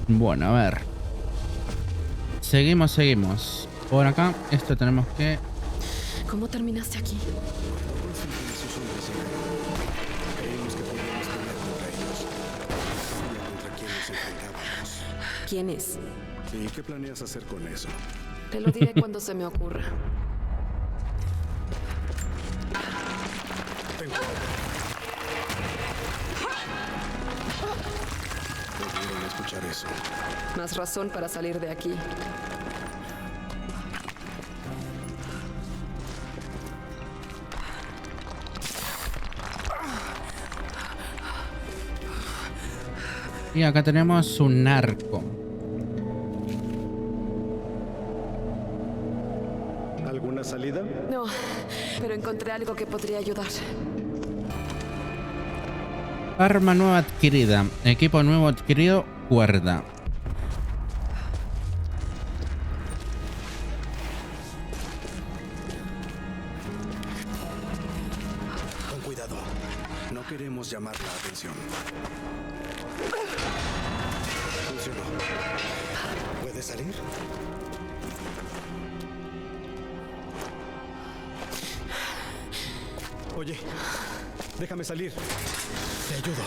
Bueno, a ver. Seguimos. Por acá, esto tenemos que... ¿Cómo terminaste aquí? Creímos que podíamos pelear contra ellos. Sabía contra quién nos enfrentábamos. ¿Quién es? ¿Y qué planeas hacer con eso? Te lo diré cuando se me ocurra. Ten cuidado. Pudieron escuchar eso. Más razón para salir de aquí. Y acá tenemos un arco. ¿Alguna salida? No, pero encontré algo que podría ayudar. Arma nueva adquirida. Equipo nuevo adquirido. Cuerda. Con cuidado. No queremos llamar la atención. Funcionó. ¿Puedes salir? Oye, déjame salir. Te ayudo.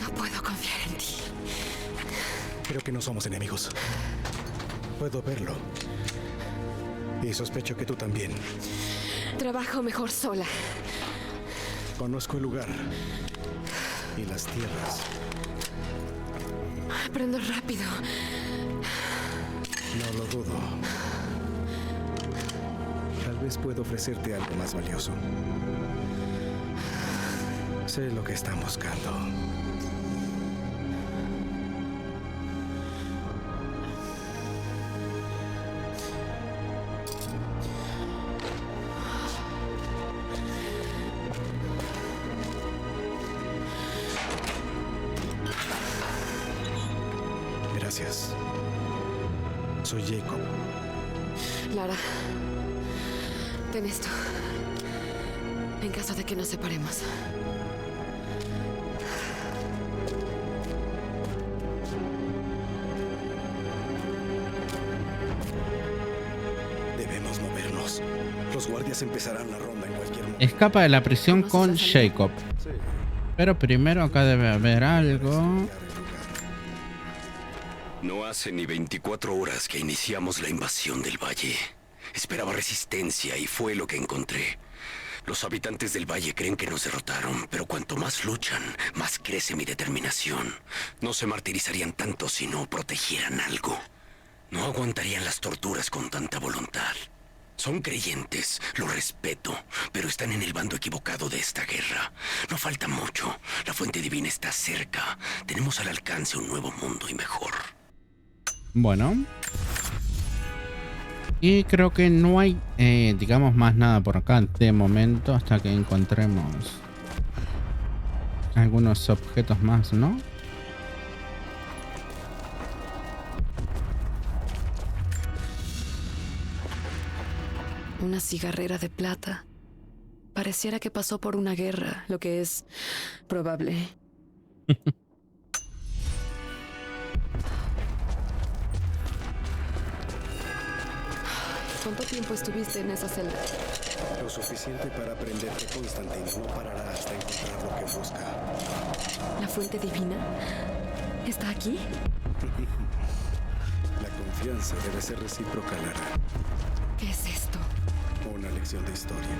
No puedo confiar en ti. Creo que no somos enemigos. Puedo verlo. Y sospecho que tú también. Trabajo mejor sola. Conozco el lugar. Y las tierras. Aprendo rápido. No lo dudo. Tal vez puedo ofrecerte algo más valioso. Sé lo que están buscando. Gracias. Soy Jacob. Lara, ten esto. En caso de que nos separemos. Debemos movernos. Los guardias empezarán la ronda en cualquier momento. Escapa de la prisión con Jacob. Sí. Pero primero acá debe haber algo. No hace ni 24 horas que iniciamos la invasión del valle. Esperaba resistencia y fue lo que encontré. Los habitantes del valle creen que nos derrotaron, pero cuanto más luchan, más crece mi determinación. No se martirizarían tanto si no protegieran algo. No aguantarían las torturas con tanta voluntad. Son creyentes, lo respeto, pero están en el bando equivocado de esta guerra. No falta mucho, la fuente divina está cerca. Tenemos al alcance un nuevo mundo y mejor. Bueno. Y creo que no hay, digamos, más nada por acá de momento hasta que encontremos algunos objetos más, ¿no? Una cigarrera de plata. Pareciera que pasó por una guerra, lo que es probable. ¿Cuánto tiempo estuviste en esa celda? Lo suficiente para aprender que Constantine no parará hasta encontrar lo que busca. ¿La fuente divina está aquí? La confianza debe ser recíproca, Lara. ¿Qué es esto? Una lección de historia.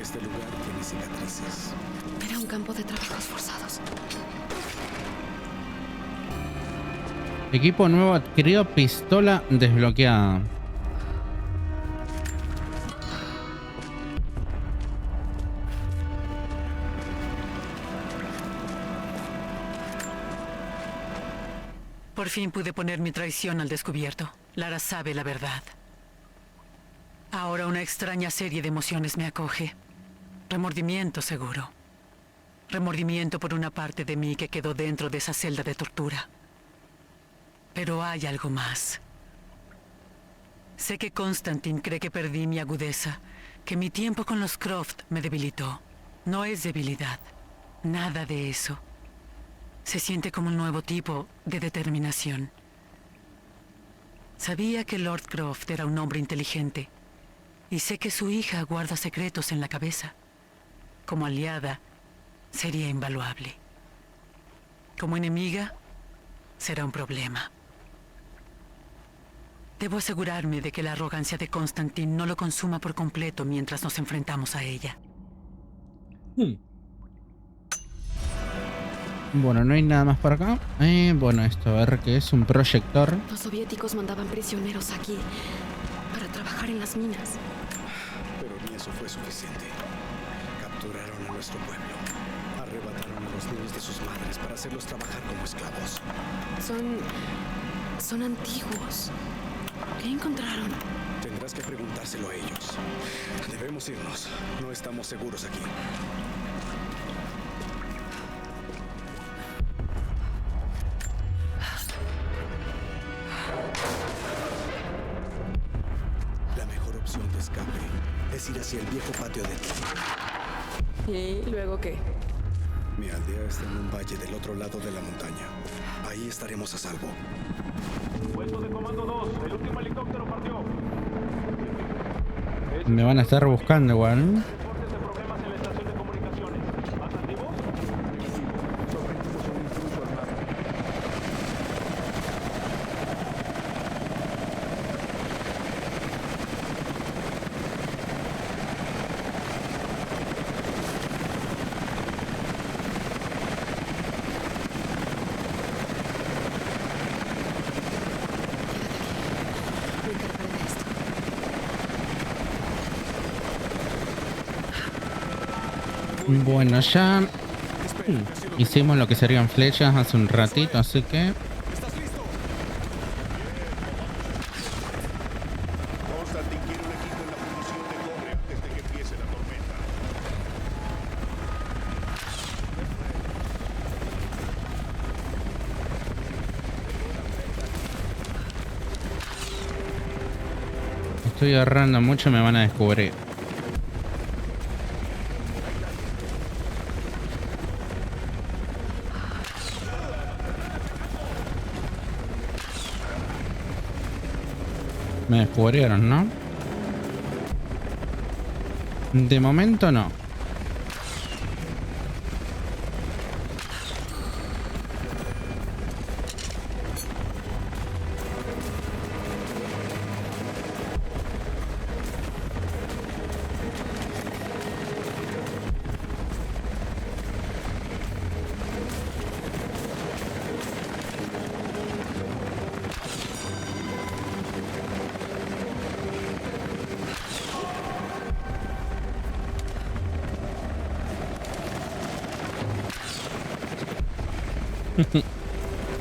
Este lugar tiene cicatrices. Era un campo de trabajos forzados. Equipo nuevo adquirido, pistola desbloqueada. Por fin pude poner mi traición al descubierto. Lara sabe la verdad. Ahora una extraña serie de emociones me acoge. Remordimiento, seguro. Remordimiento por una parte de mí que quedó dentro de esa celda de tortura. Pero hay algo más. Sé que Constantine cree que perdí mi agudeza, que mi tiempo con los Croft me debilitó. No es debilidad. Nada de eso. Se siente como un nuevo tipo de determinación. Sabía que Lord Croft era un hombre inteligente. Y sé que su hija guarda secretos en la cabeza. Como aliada, sería invaluable. Como enemiga, será un problema. Debo asegurarme de que la arrogancia de Constantine no lo consuma por completo mientras nos enfrentamos a ella. Bueno, no hay nada más por acá. Bueno, esto, a ver qué es un proyector. Los soviéticos mandaban prisioneros aquí para trabajar en las minas. Pero ni eso fue suficiente. Capturaron a nuestro pueblo. Arrebataron a los niños de sus madres para hacerlos trabajar como esclavos. Son antiguos. ¿Qué encontraron? Tendrás que preguntárselo a ellos. Debemos irnos. No estamos seguros aquí. La mejor opción de escape es ir hacia el viejo patio de ti. ¿Y luego qué? Mi aldea está en un valle del otro lado de la montaña. Ahí estaremos a salvo. Puesto de comando 2, el último helicóptero partió. Me van a estar buscando igual. Reportes de problemas en la estación de comunicaciones. ¿Más activos? Sofrimos un intruso armado. Me encargaré de esto. Bueno, ya hicimos lo que serían flechas hace un ratito, así que... ¿Estás listo? Constantine quiere un equipo en la fundición de cobre antes de que empiece la tormenta. Estoy ahorrando mucho, me van a descubrir. Me descubrieron, ¿no? De momento no.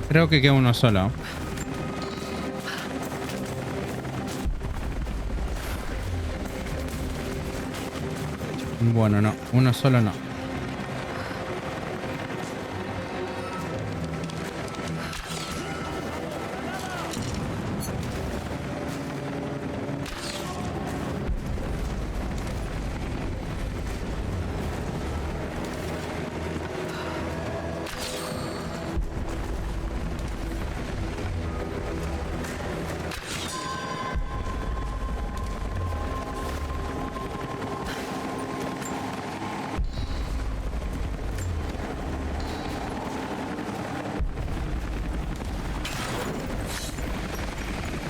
Creo que queda uno solo. Bueno, no. Uno solo no.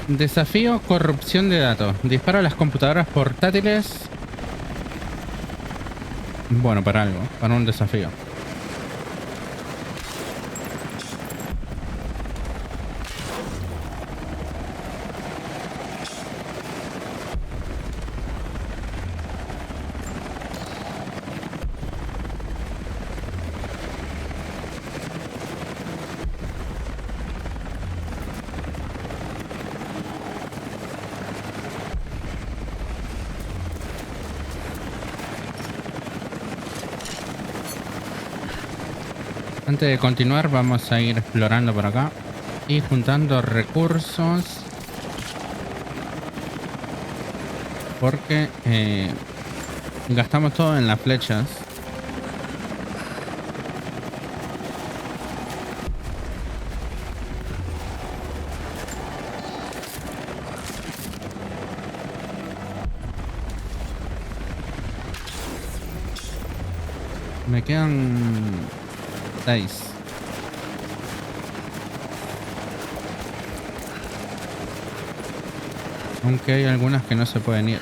Desafío corrupción de datos. Dispara a las computadoras portátiles. Bueno, para algo. Para un desafío. Antes de continuar vamos a ir explorando por acá y juntando recursos porque gastamos todo en las flechas. Me quedan 6. Aunque hay algunas que no se pueden ir.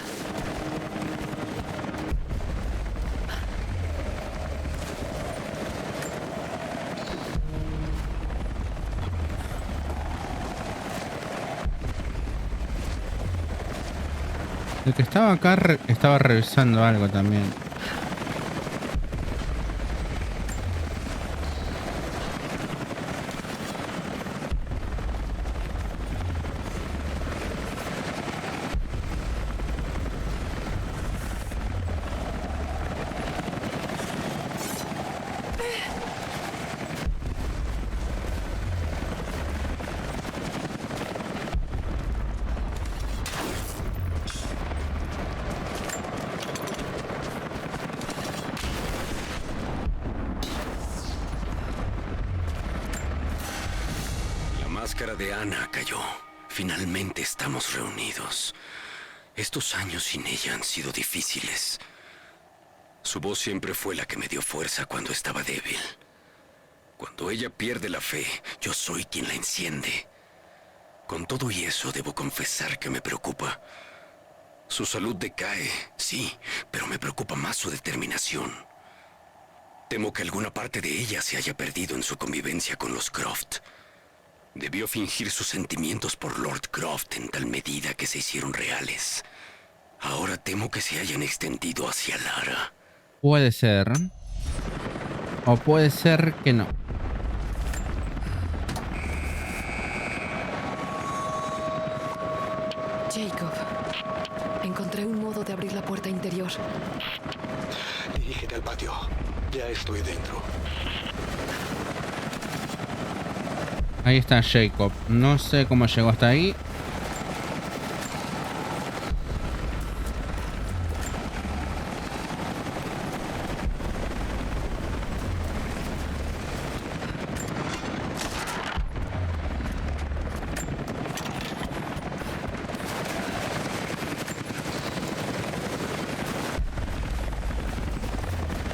El que estaba acá estaba revisando algo también. La máscara de Ana cayó. Finalmente estamos reunidos. Estos años sin ella han sido difíciles. Su voz siempre fue la que me dio fuerza cuando estaba débil. Cuando ella pierde la fe, yo soy quien la enciende. Con todo y eso, debo confesar que me preocupa. Su salud decae, sí, pero me preocupa más su determinación. Temo que alguna parte de ella se haya perdido en su convivencia con los Croft. Debió fingir sus sentimientos por Lord Croft en tal medida que se hicieron reales. Ahora temo que se hayan extendido hacia Lara. Puede ser. O puede ser que no. Jacob, encontré un modo de abrir la puerta interior. Dirígete al patio. Ya estoy dentro. Ahí está Jacob. No sé cómo llegó hasta ahí.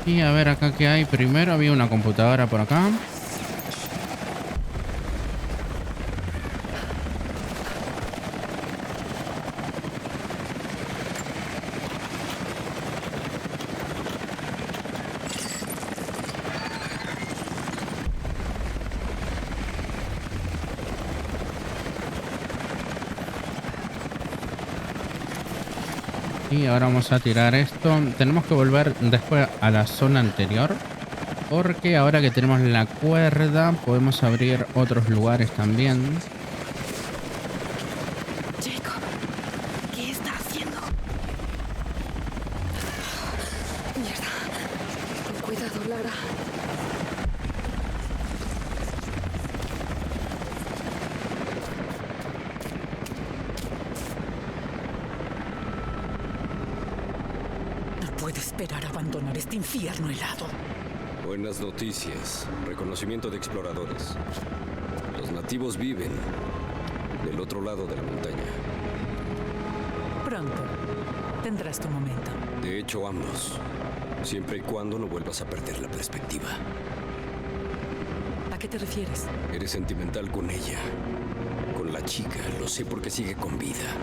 Y a ver acá qué hay. Primero había una computadora por acá. Y ahora vamos a tirar esto. Tenemos que volver después a la zona anterior. Porque ahora que tenemos la cuerda, podemos abrir otros lugares también. Jacob, ¿qué está haciendo? Mierda. Con cuidado, Lara. No puedo esperar a abandonar este infierno helado. Buenas noticias. Reconocimiento de exploradores. Los nativos viven del otro lado de la montaña. Pronto tendrás tu momento. De hecho, ambos. Siempre y cuando no vuelvas a perder la perspectiva. ¿A qué te refieres? Eres sentimental con ella. Con la chica, lo sé porque sigue con vida.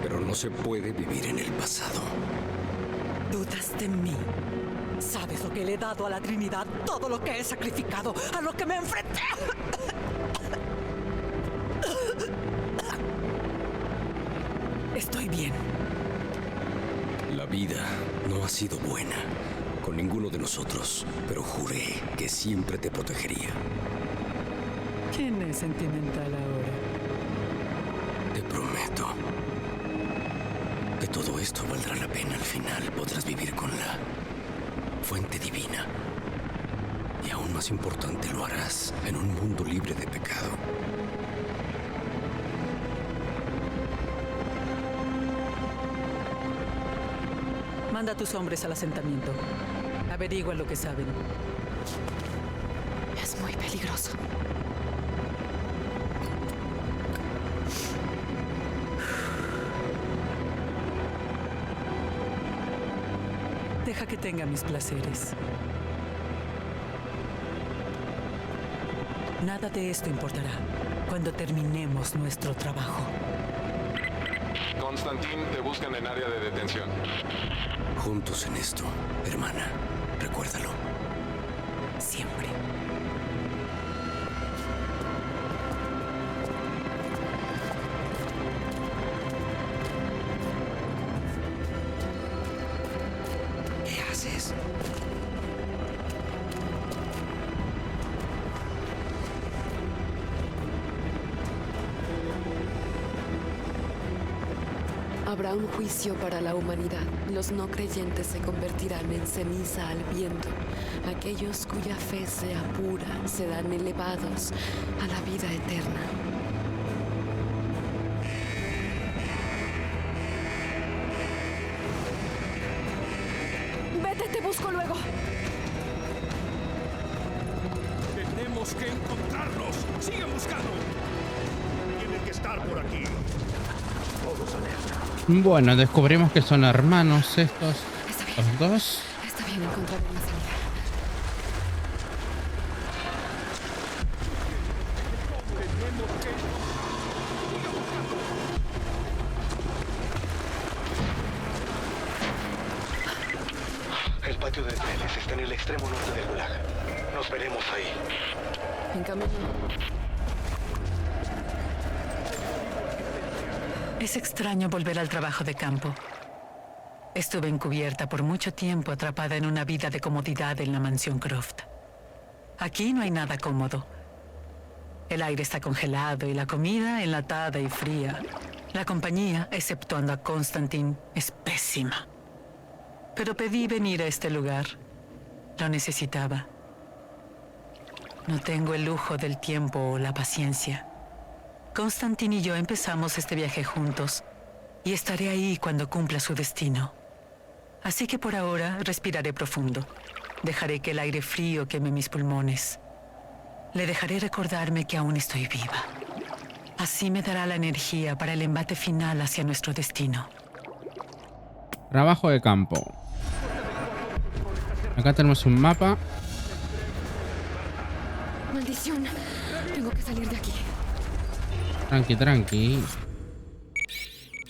Pero no se puede vivir en el pasado. ¿Dudas de mí? ¿Sabes lo que le he dado a la Trinidad? Todo lo que he sacrificado, a lo que me enfrenté. Estoy bien. La vida no ha sido buena con ninguno de nosotros, pero juré que siempre te protegería. ¿Quién es sentimental ahora? Te prometo que todo esto valdrá la pena al final. Podrás vivir con la fuente divina. Y aún más importante, lo harás en un mundo libre de pecado. Manda a tus hombres al asentamiento. Averigua lo que saben. Es muy peligroso. Deja que tenga mis placeres. Nada de esto importará cuando terminemos nuestro trabajo. Constantin, te buscan en área de detención. Juntos en esto, hermana. Recuérdalo. Siempre. ¿Qué haces? Habrá un juicio para la humanidad. Los no creyentes se convertirán en ceniza al viento. Aquellos cuya fe sea pura serán elevados a la vida eterna. Vete, te busco luego. Tenemos que encontrarlos. ¡Sigue buscando! Tienen que estar por aquí. Todos alerta. Bueno, descubrimos que son hermanos estos. Está bien. Los dos. Está bien, encontraré una salida. El patio de trenes está en el extremo norte del gulag. Nos veremos ahí. En camino. Es extraño volver al trabajo de campo. Estuve encubierta por mucho tiempo, atrapada en una vida de comodidad en la mansión Croft. Aquí no hay nada cómodo. El aire está congelado y la comida enlatada y fría. La compañía, exceptuando a Constantin, es pésima. Pero pedí venir a este lugar. Lo necesitaba. No tengo el lujo del tiempo o la paciencia. Constantin y yo empezamos este viaje juntos y estaré ahí cuando cumpla su destino. Así que por ahora respiraré profundo. Dejaré que el aire frío queme mis pulmones. Le dejaré recordarme que aún estoy viva. Así me dará la energía para el embate final hacia nuestro destino. Trabajo de campo. Acá tenemos un mapa. Maldición. Tengo que salir de aquí. Tranqui, tranqui.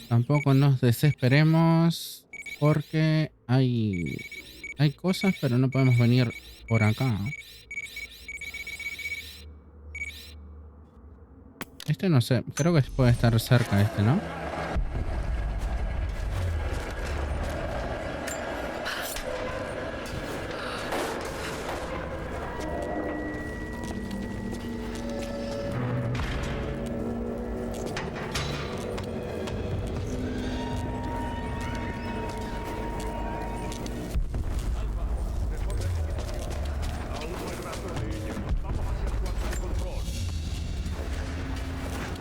Tampoco nos desesperemos porque hay cosas, pero no podemos venir por acá. Este no sé, creo que puede estar cerca este, ¿no?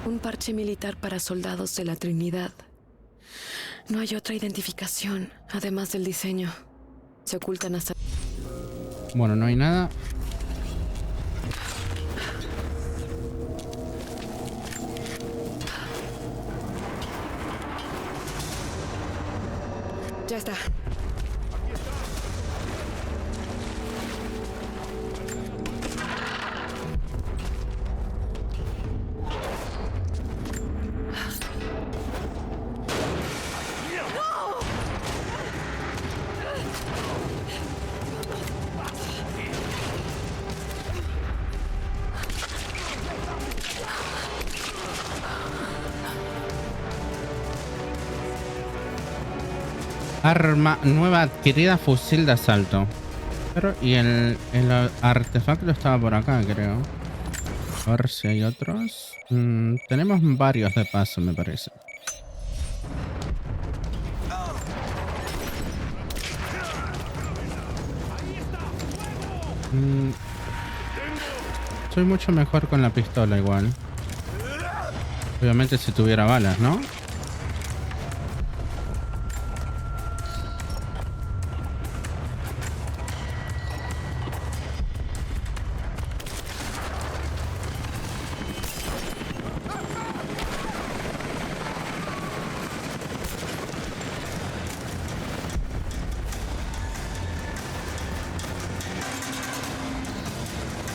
Un parche militar para soldados de la Trinidad. No hay otra identificación, además del diseño. Se ocultan hasta... Bueno, no hay nada. Ya está. Arma nueva adquirida, fusil de asalto. Pero, y el artefacto estaba por acá, creo. A ver si hay otros. Tenemos varios de paso, me parece. Soy mucho mejor con la pistola igual. Obviamente si tuviera balas, ¿no?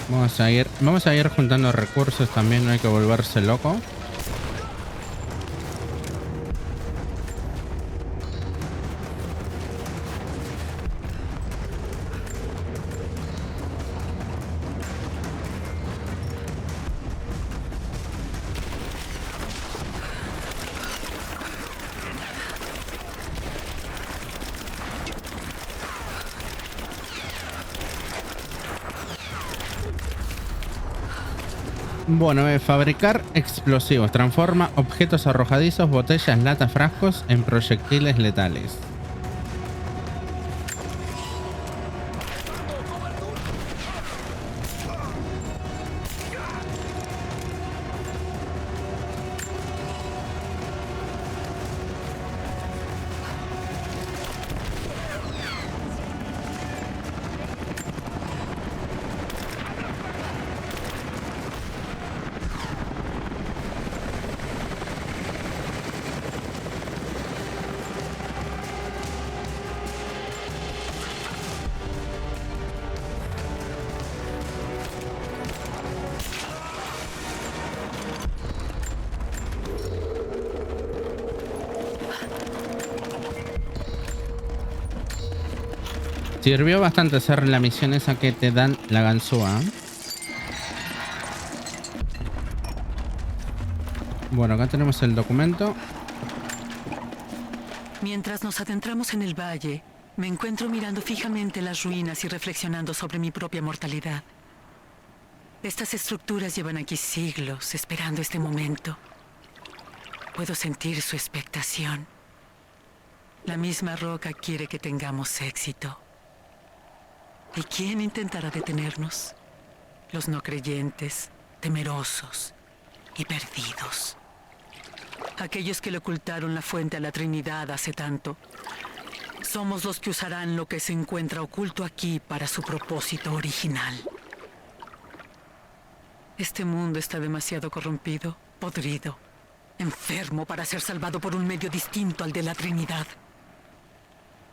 Vamos a ir juntando recursos también, no hay que volverse loco. Bueno, fabricar explosivos. Transforma objetos arrojadizos, botellas, latas, frascos en proyectiles letales. Sirvió bastante hacer la misión esa que te dan la ganzúa. Bueno, acá tenemos el documento. Mientras nos adentramos en el valle, me encuentro mirando fijamente las ruinas y reflexionando sobre mi propia mortalidad. Estas estructuras llevan aquí siglos esperando este momento. Puedo sentir su expectación. La misma roca quiere que tengamos éxito. ¿Y quién intentará detenernos? Los no creyentes, temerosos y perdidos. Aquellos que le ocultaron la fuente a la Trinidad hace tanto. Somos los que usarán lo que se encuentra oculto aquí para su propósito original. Este mundo está demasiado corrompido, podrido, enfermo para ser salvado por un medio distinto al de la Trinidad.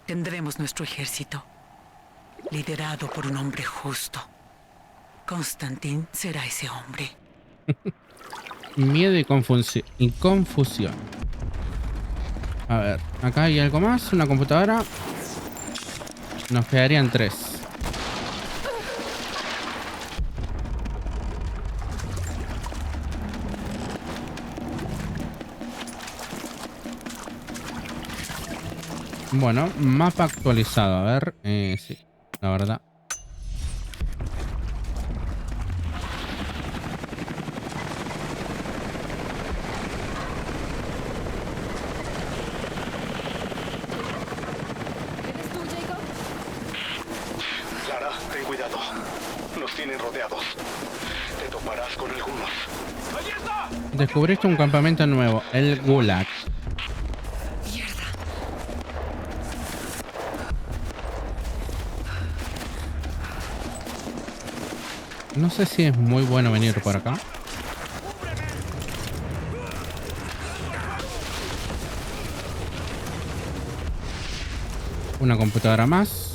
Tendremos nuestro ejército, liderado por un hombre justo. Constantín será ese hombre. Miedo y confusión. A ver, acá hay algo más. Una computadora. Nos quedarían 3. Bueno, mapa actualizado. A ver, sí, la verdad. ¿Eres tú, Jacob? Clara, ten cuidado. Nos tienen rodeados. Te toparás con algunos. ¡Ahí está! Descubriste un campamento nuevo, el Gulag. Mierda. No sé si es muy bueno venir por acá. Una computadora más.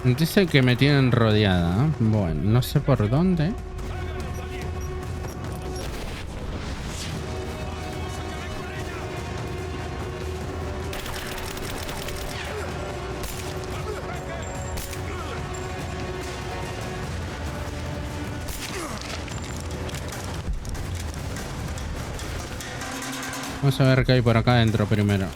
Dice que me tienen rodeada. Bueno, no sé por dónde. Vamos a ver qué hay por acá adentro primero.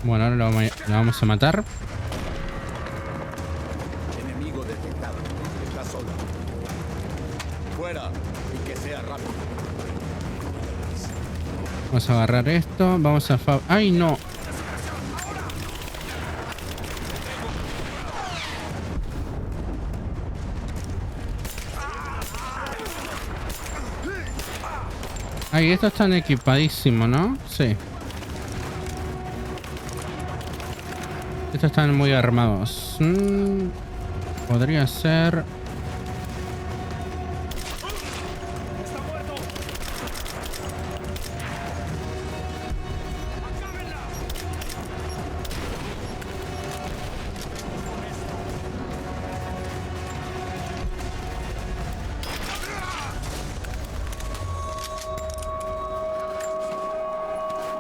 Bueno, ahora lo vamos a matar. Enemigo detectado. Está solo. Vamos a agarrar esto. Vamos a... ¡Ay, no! Ay, estos están equipadísimos, ¿no? Sí. Estos están muy armados. Podría ser...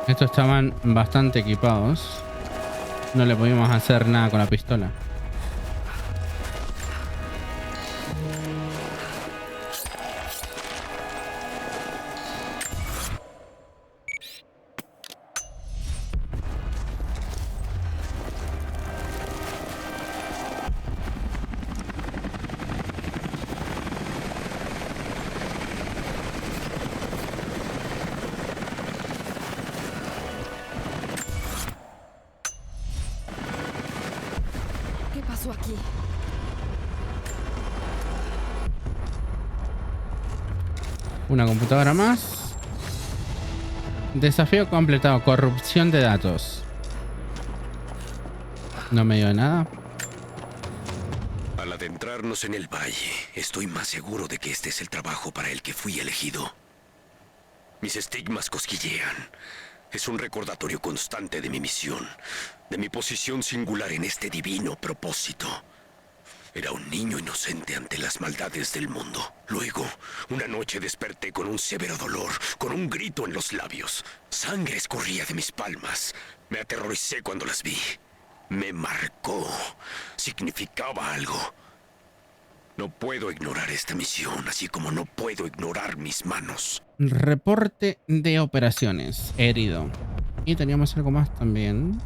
Estos estaban bastante equipados. No le pudimos hacer nada con la pistola. ¿Qué pasó aquí? Una computadora más. Desafío completado. Corrupción de datos. No me dio nada. Al adentrarnos en el valle, estoy más seguro de que este es el trabajo para el que fui elegido. Mis estigmas cosquillean. Es un recordatorio constante de mi misión, de mi posición singular en este divino propósito. Era un niño inocente ante las maldades del mundo. Luego, una noche desperté con un severo dolor, con un grito en los labios. Sangre escurría de mis palmas. Me aterroricé cuando las vi. Me marcó. Significaba algo. No puedo ignorar esta misión, así como no puedo ignorar mis manos. Reporte de operaciones. Herido. Y teníamos algo más también.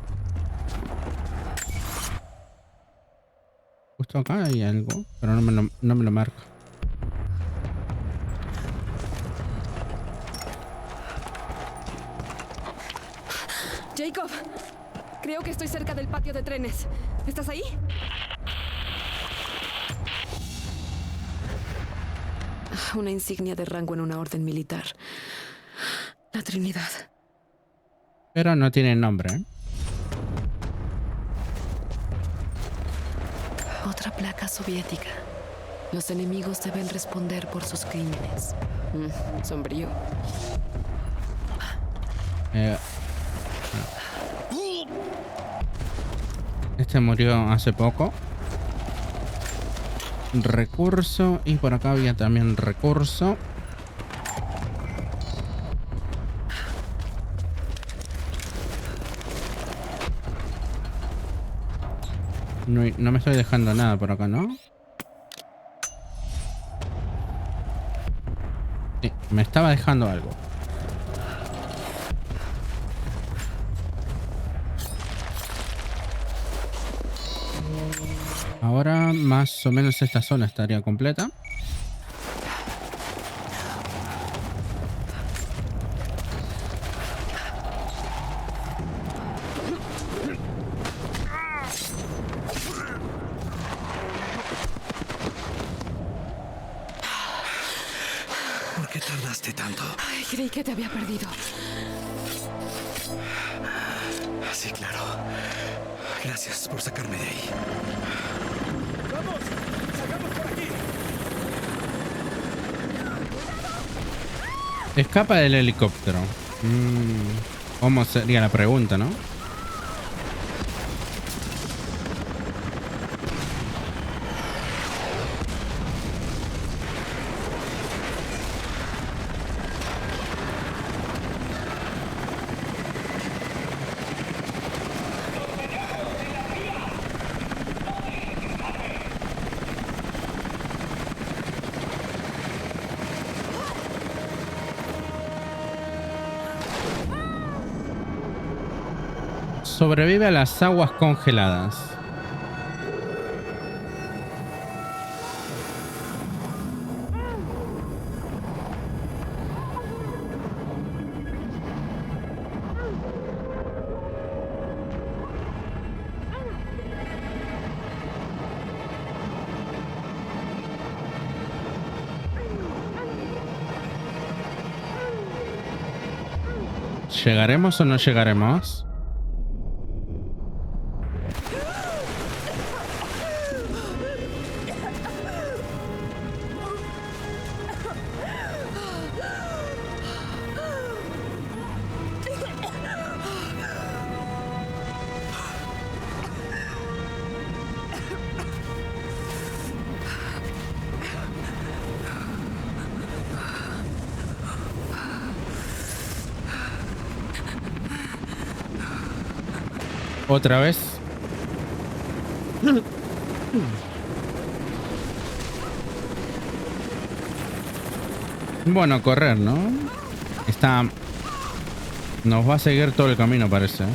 Justo acá hay algo, pero no me lo marca. Jacob, creo que estoy cerca del patio de trenes. ¿Estás ahí? Una insignia de rango en una orden militar. La Trinidad. Pero no tiene nombre, ¿eh? Otra placa soviética. Los enemigos deben responder por sus crímenes. Sombrío. Este murió hace poco. Recurso. Y por acá había también recurso. No me estoy dejando nada por acá, ¿no? Sí, me estaba dejando algo. Ahora más o menos esta zona estaría completa. ¿Por qué tardaste tanto? Ay, creí que te había perdido. Sí, claro. Gracias por sacarme de ahí. ¡Vamos! ¡Salgamos por aquí! Escapa del helicóptero. ¿Cómo sería la pregunta, no? Sobrevive a las aguas congeladas. ¿Llegaremos o no llegaremos? Otra vez. Bueno, correr, ¿no? Está... Nos va a seguir todo el camino, parece.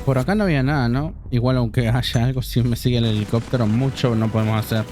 Por acá no había nada, ¿no? Igual aunque haya algo, si me sigue el helicóptero, mucho no podemos hacer.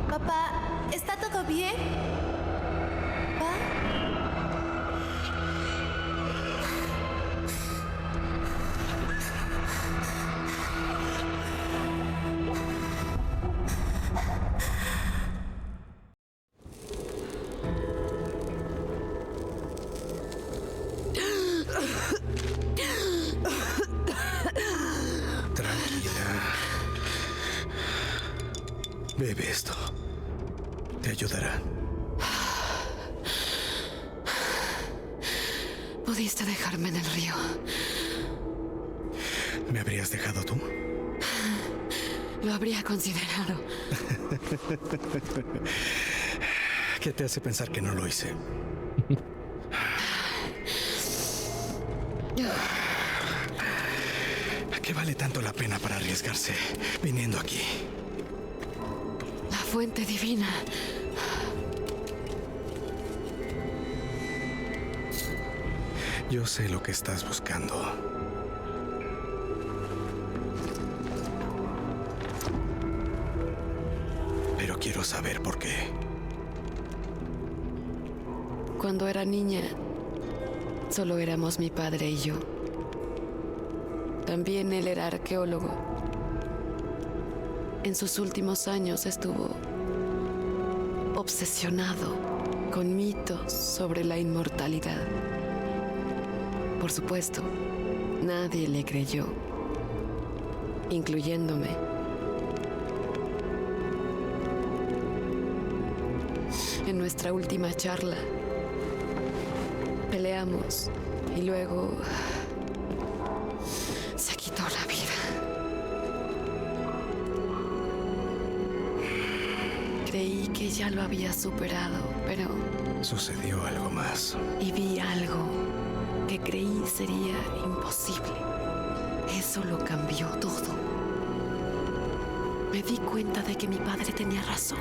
Papá, ¿está todo bien? ¿Pa? Tranquila. Bebe esto. Te ayudará. Pudiste dejarme en el río. ¿Me habrías dejado tú? Lo habría considerado. ¿Qué te hace pensar que no lo hice? ¿Qué vale tanto la pena para arriesgarse viniendo aquí? La fuente divina. Yo sé lo que estás buscando. Pero quiero saber por qué. Cuando era niña, solo éramos mi padre y yo. También él era arqueólogo. En sus últimos años estuvo obsesionado con mitos sobre la inmortalidad. Por supuesto, nadie le creyó, incluyéndome. En nuestra última charla, peleamos y luego se quitó la vida. Creí que ya lo había superado, pero... Sucedió algo más. Y vi algo que creí sería imposible. Eso lo cambió todo. Me di cuenta de que mi padre tenía razón.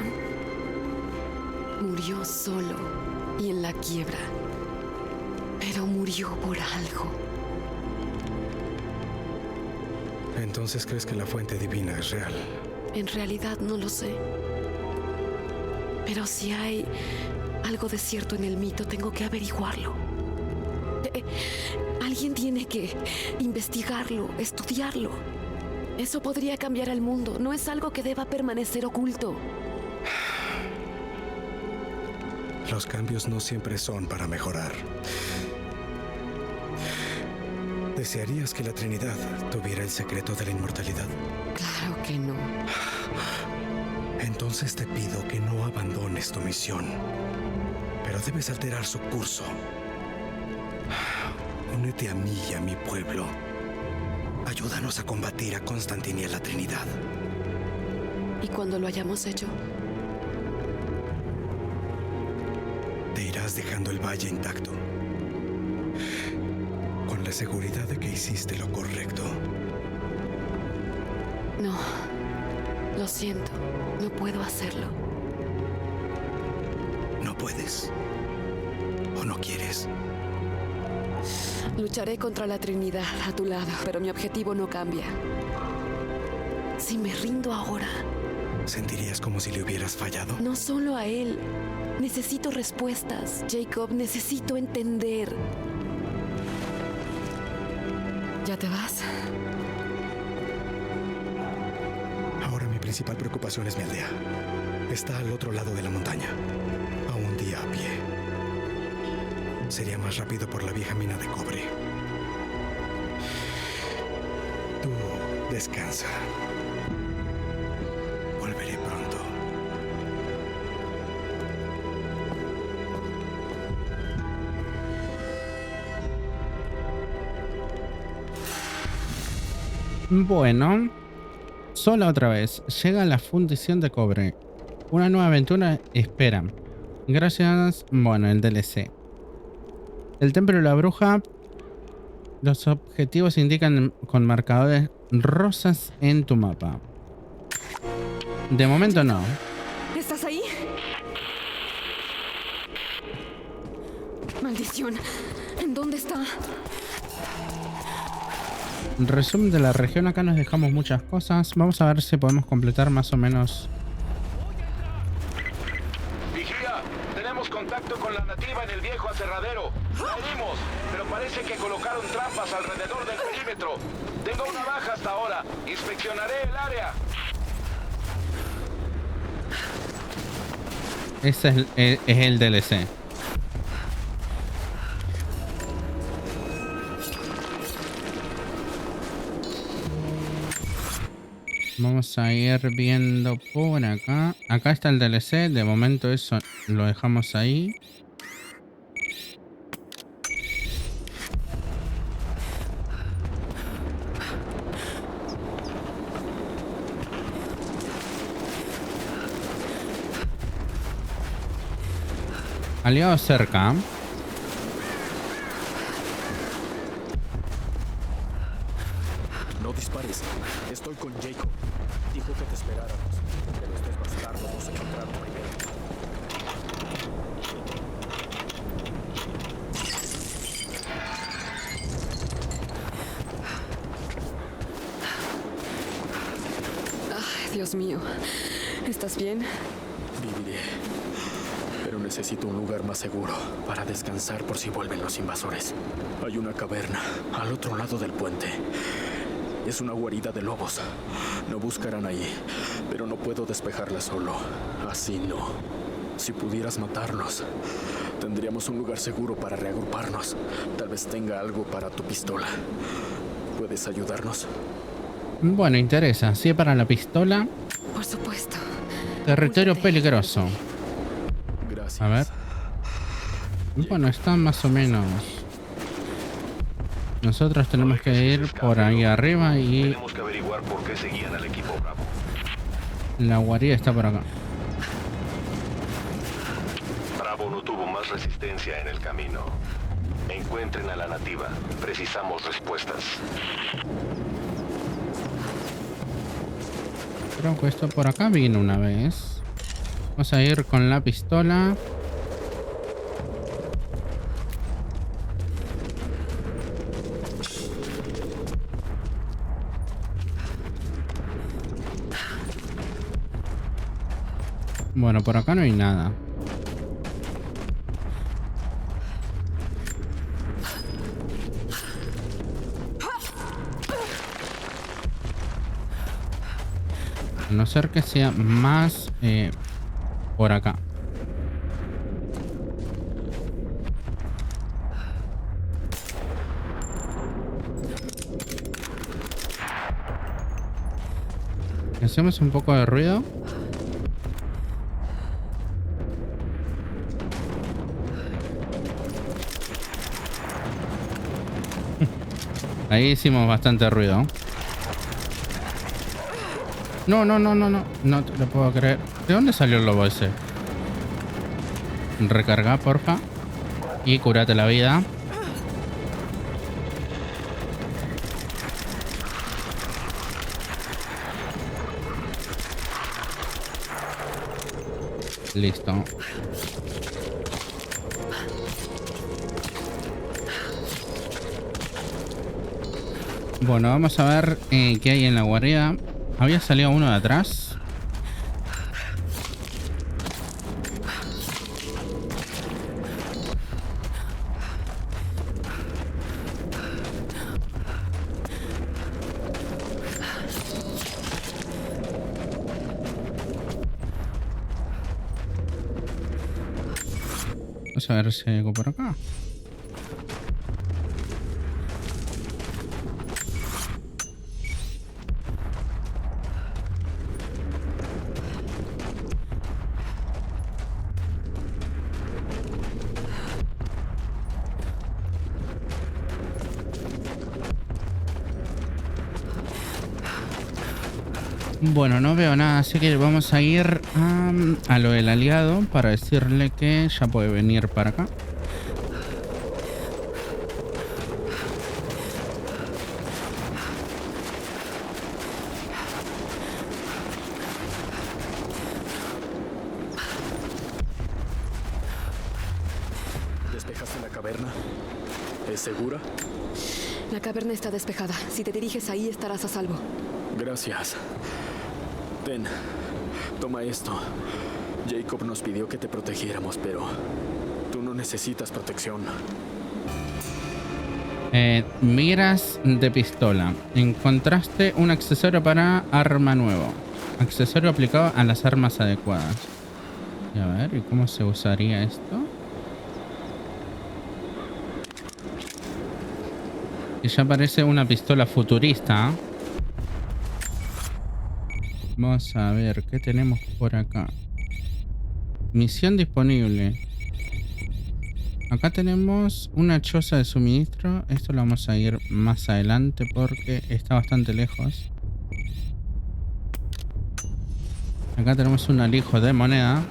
Murió solo y en la quiebra. Pero murió por algo. ¿Entonces crees que la fuente divina es real? En realidad no lo sé. Pero si hay algo de cierto en el mito, tengo que averiguarlo. Alguien tiene que investigarlo, estudiarlo. Eso podría cambiar al mundo. No es algo que deba permanecer oculto. Los cambios no siempre son para mejorar. ¿Desearías que la Trinidad tuviera el secreto de la inmortalidad? Claro que no. Entonces te pido que no abandones tu misión. Pero debes alterar su curso. Únete a mí y a mi pueblo. Ayúdanos a combatir a Constantine y a la Trinidad. ¿Y cuando lo hayamos hecho? te irás dejando el valle intacto, con la seguridad de que hiciste lo correcto. No, lo siento, no puedo hacerlo. ¿No puedes? ¿O no quieres? Lucharé contra la Trinidad a tu lado, pero mi objetivo no cambia. Si me rindo ahora... ¿Sentirías como si le hubieras fallado? No solo a él. Necesito respuestas. Jacob, necesito entender. ¿Ya te vas? Ahora mi principal preocupación es mi aldea. Está al otro lado de la montaña, a un día a pie. Sería más rápido por la vieja mina de cobre. Tú descansa. Volveré pronto. Bueno, sola otra vez. Llega la fundición de cobre. Una nueva aventura espera. Gracias, bueno, el DLC. El templo de la bruja. Los objetivos indican con marcadores rosas en tu mapa. De momento no. ¿Estás ahí? Maldición. ¿En dónde está? Resumen de la región. Acá nos dejamos muchas cosas. Vamos a ver si podemos completar más o menos. Vigía, tenemos contacto con la nativa en el viejo aserradero. La herimos, pero parece que colocaron trampas alrededor del perímetro. Tengo una baja hasta ahora. Inspeccionaré el área. Ese es el DLC. Vamos a ir viendo por acá. Acá está el DLC. De momento eso lo dejamos ahí. Aliado cerca. No dispares. Estoy con Jacob. Dijo que te esperáramos. Pero estos bastardos nos encontraron primero. Ay, Dios mío. ¿Estás bien? Viviré. Pero necesito un lugar más seguro para descansar por si vuelven los invasores. Hay una caverna al otro lado del puente. Es una guarida de lobos. No buscarán ahí, pero no puedo despejarla solo. Así no. Si pudieras matarlos, tendríamos un lugar seguro para reagruparnos. Tal vez tenga algo para tu pistola. ¿Puedes ayudarnos? Bueno, interesa. Sí, para la pistola. Por supuesto. Territorio Apúrate. peligroso. Gracias. A ver. Bueno, están más o menos. Nosotros tenemos que ir por ahí arriba y Tenemos que averiguar por qué seguían al equipo Bravo. la guarida está por acá. Bravo no tuvo más resistencia en el camino. Encuentren a la nativa. Precisamos respuestas. Creo que esto por acá vino una vez. Vamos a ir con la pistola. Bueno, por acá no hay nada. A no ser que sea más por acá. Hacemos un poco de ruido. Ahí hicimos bastante ruido. No te lo puedo creer. ¿De dónde salió el lobo ese? Recarga, porfa. Y curate la vida. Listo. Bueno, vamos a ver qué hay en la guarida. Había salido uno de atrás. Vamos a ver si hay algo por acá. Bueno, no veo nada, así que vamos a ir a lo del aliado para decirle que ya puede venir para acá. ¿Despejaste la caverna? ¿Es segura? La caverna está despejada. Si te diriges ahí estarás a salvo. Gracias. Ten, toma esto. Jacob nos pidió que te protegiéramos, pero tú no necesitas protección. Miras de pistola. Encontraste un accesorio para arma nuevo. Accesorio aplicado a las armas adecuadas. Y a ver, ¿y cómo se usaría esto? Y ya aparece una pistola futurista. Vamos a ver qué tenemos por acá. Misión disponible. Acá tenemos una choza de suministro. Esto lo vamos a ir más adelante porque está bastante lejos. Acá tenemos un alijo de moneda.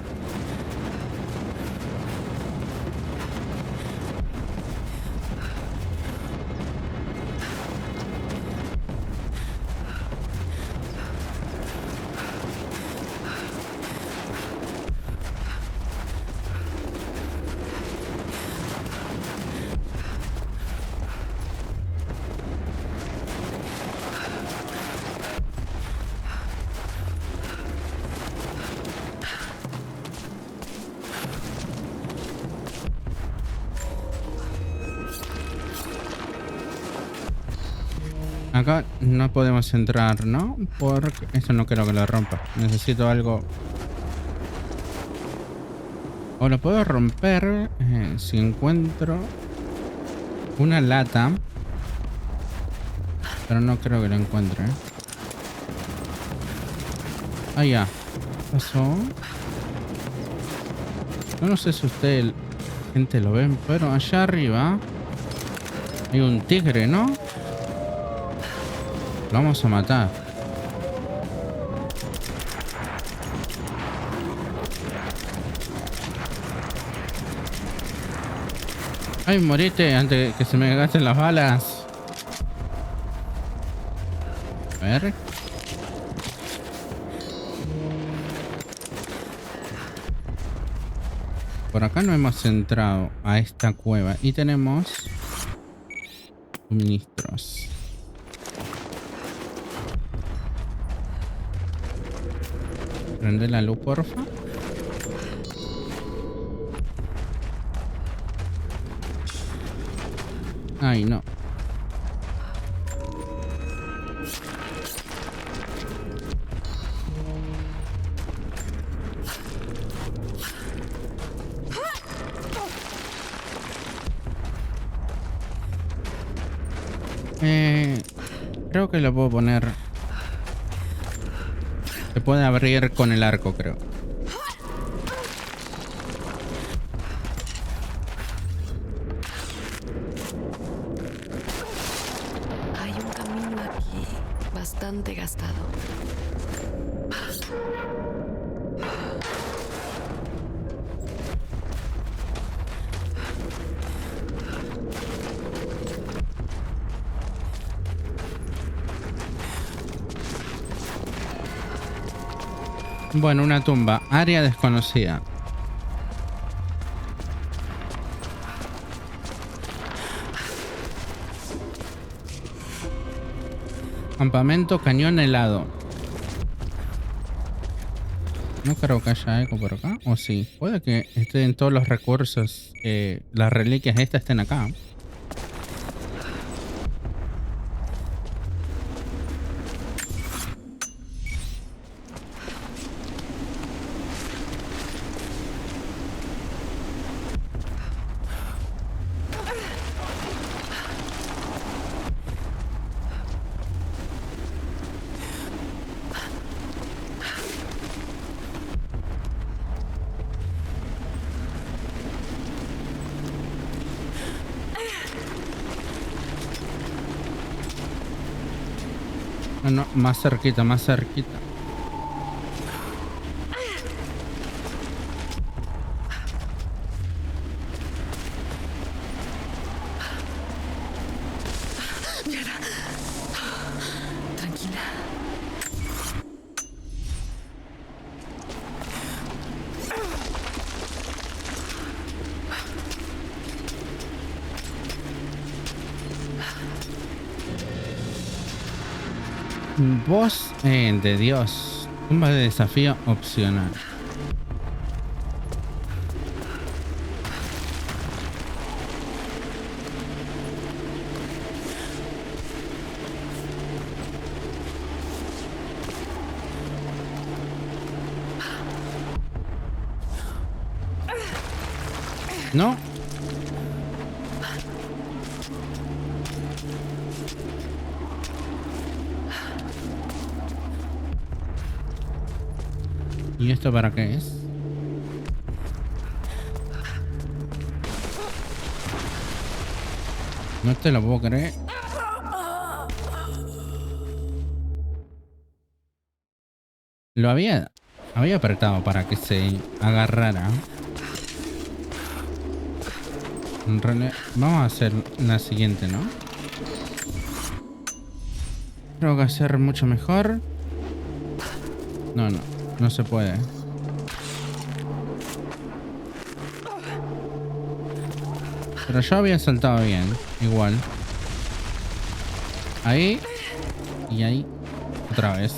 Acá no podemos entrar, ¿no? Porque esto no quiero que lo rompa. Necesito algo. O lo puedo romper si encuentro una lata. Pero no creo que lo encuentre. Ah, ya. ¿Qué pasó? Yo no sé si ustedes, gente, lo ven, pero allá arriba hay un tigre, ¿no? Lo vamos a matar. Ay, morite antes de que se me gasten las balas. A ver. Por acá no hemos entrado a esta cueva. Y tenemos suministros. Prende la luz, porfa. Ay, no. Creo que lo puedo poner. Se puede abrir con el arco, creo. Hay un camino aquí bastante gastado. Bueno, una tumba. Área desconocida. Campamento cañón helado. No creo que haya eco por acá. O sí. Puede que estén todos los recursos. Las reliquias estas estén acá. No, no, más cerquita, más cerquita. Tranquila. Voz de Dios. Tumba de desafío opcional. No. ¿Y esto para qué es? No te lo puedo creer. Lo había apretado para que se agarrara. En realidad, vamos a hacer la siguiente, ¿no? Creo que hacer mucho mejor. No, no, no se puede. Pero yo había saltado bien, igual. Ahí. Y ahí. Otra vez.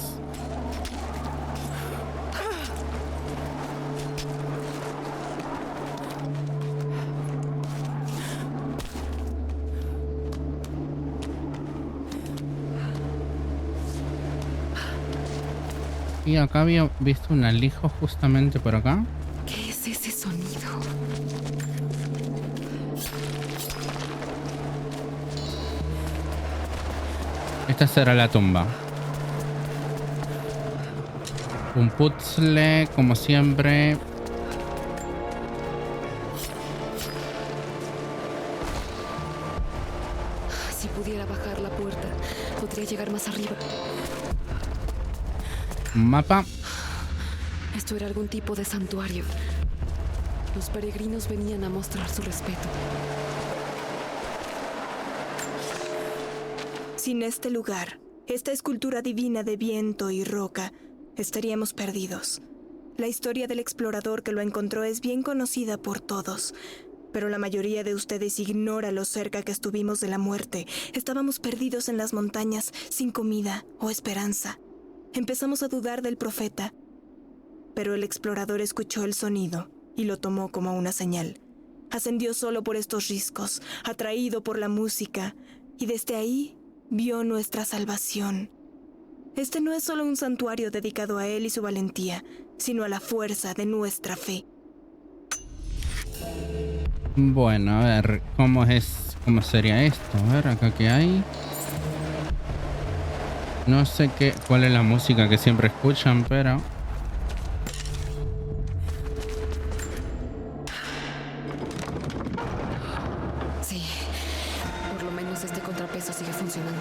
Y acá había visto un alijo justamente por acá. ¿Qué es ese sonido? Esta será la tumba. Un puzzle, como siempre. Si pudiera bajar la puerta, podría llegar más arriba. Un mapa. Esto era algún tipo de santuario. Los peregrinos venían a mostrar su respeto. Sin este lugar, esta escultura divina de viento y roca, estaríamos perdidos. La historia del explorador que lo encontró es bien conocida por todos, pero la mayoría de ustedes ignora lo cerca que estuvimos de la muerte. Estábamos perdidos en las montañas, sin comida o esperanza. Empezamos a dudar del profeta, pero el explorador escuchó el sonido y lo tomó como una señal. Ascendió solo por estos riscos, atraído por la música, y desde ahí vio nuestra salvación. Este no es solo un santuario dedicado a él y su valentía, sino a la fuerza de nuestra fe. Bueno, a ver, ¿cómo sería esto? A ver, acá qué hay. No sé cuál es la música que siempre escuchan, pero... Sí, por lo menos este contrapeso sigue funcionando.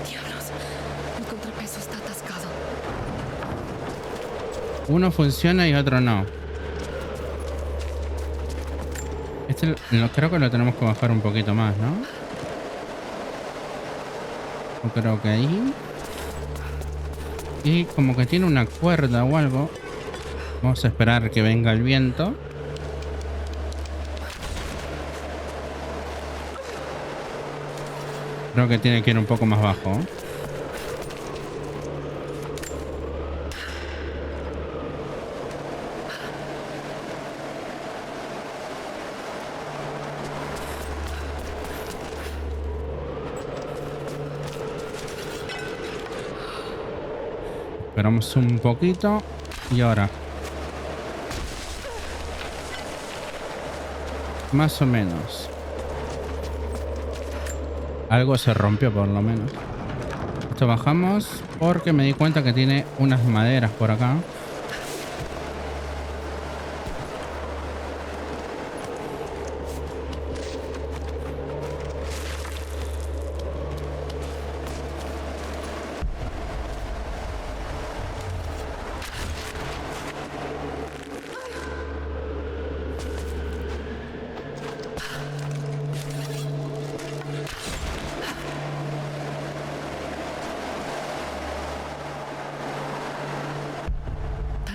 Diablos, mi contrapeso está atascado. Uno funciona y otro no. Este creo que lo tenemos que bajar un poquito más, ¿no? Yo creo que ahí. Y como que tiene una cuerda o algo. Vamos a esperar que venga el viento. Creo que tiene que ir un poco más bajo. Esperamos un poquito. Y ahora. Más o menos. Algo se rompió por lo menos. Esto bajamos porque me di cuenta que tiene unas maderas por acá.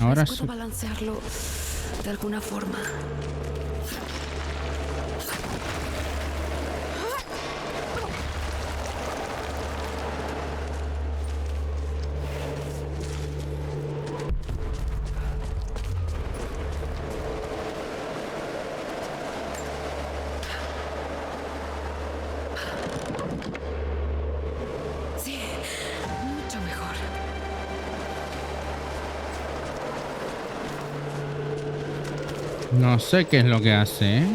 Ahora puedo balancearlo de alguna forma. Sí, mucho mejor. No sé qué es lo que hace, ¿eh?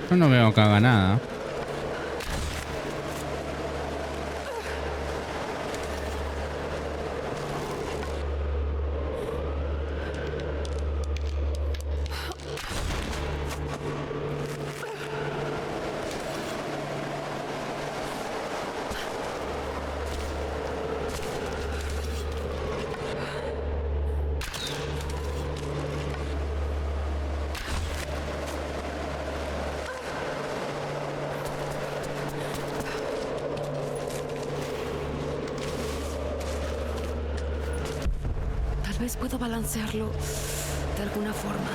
Yo no veo que haga nada. Tal vez puedo balancearlo de alguna forma.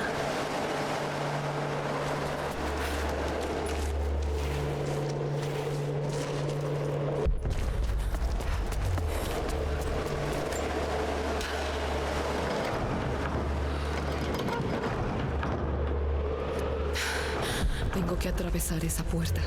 Tengo que atravesar esa puerta.